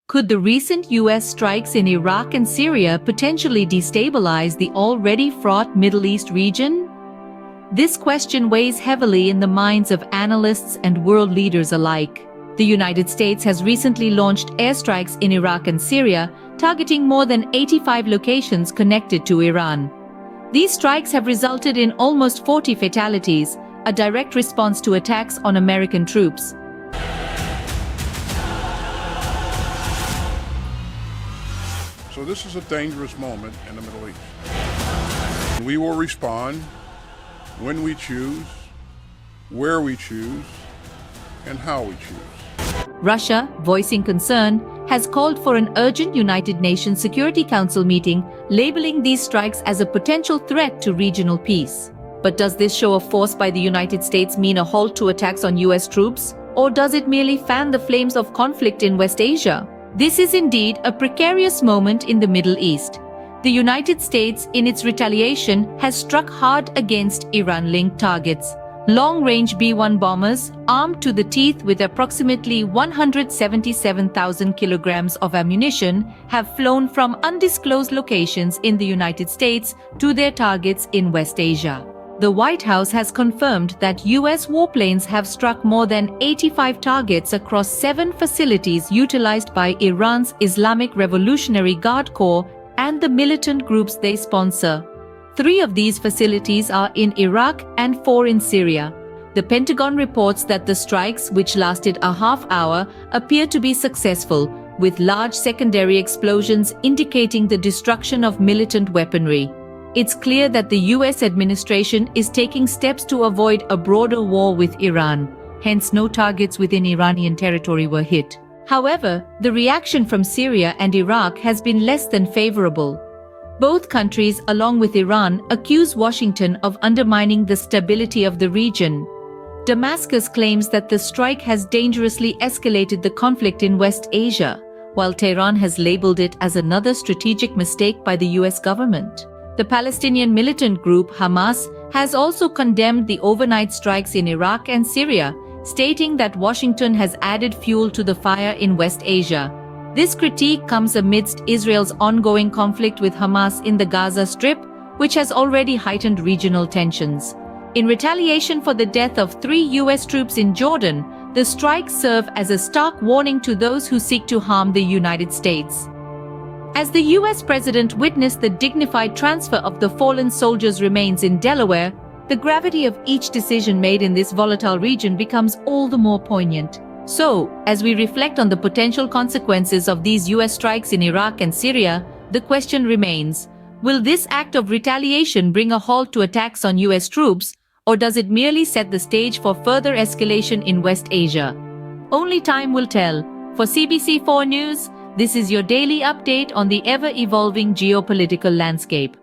Could the recent U.S. strikes in Iraq and Syria potentially destabilize the already fraught Middle East region? This question weighs heavily in the minds of analysts and world leaders alike. The United States has recently launched airstrikes in Iraq and Syria, targeting more than 85 locations connected to Iran. These strikes have resulted in almost 40 fatalities, a direct response to attacks on American troops. So this is a dangerous moment in the Middle East. We will respond when we choose, where we choose, and how we choose. Russia, voicing concern, has called for an urgent United Nations Security Council meeting, labeling these strikes as a potential threat to regional peace. But does this show of force by the United States mean a halt to attacks on US troops? Or does it merely fan the flames of conflict in West Asia? This is indeed a precarious moment in the Middle East. The United States, in its retaliation, has struck hard against Iran-linked targets. Long-range B-1 bombers, armed to the teeth with approximately 177,000 kilograms of ammunition, have flown from undisclosed locations in the United States to their targets in West Asia. The White House has confirmed that U.S. warplanes have struck more than 85 targets across 7 facilities utilized by Iran's Islamic Revolutionary Guard Corps and the militant groups they sponsor. 3 of these facilities are in Iraq and 4 in Syria. The Pentagon reports that the strikes, which lasted a half hour, appear to be successful, with large secondary explosions indicating the destruction of militant weaponry. It's clear that the US administration is taking steps to avoid a broader war with Iran, hence no targets within Iranian territory were hit. However, the reaction from Syria and Iraq has been less than favorable. Both countries, along with Iran, accuse Washington of undermining the stability of the region. Damascus claims that the strike has dangerously escalated the conflict in West Asia, while Tehran has labeled it as another strategic mistake by the US government. The Palestinian militant group Hamas has also condemned the overnight strikes in Iraq and Syria, stating that Washington has added fuel to the fire in West Asia. This critique comes amidst Israel's ongoing conflict with Hamas in the Gaza Strip, which has already heightened regional tensions. In retaliation for the death of 3 US troops in Jordan, the strikes serve as a stark warning to those who seek to harm the United States. As the US president witnessed the dignified transfer of the fallen soldiers' remains in Delaware, the gravity of each decision made in this volatile region becomes all the more poignant. So, as we reflect on the potential consequences of these US strikes in Iraq and Syria, the question remains, will this act of retaliation bring a halt to attacks on US troops, or does it merely set the stage for further escalation in West Asia? Only time will tell. For CBC4 News, this is your daily update on the ever-evolving geopolitical landscape.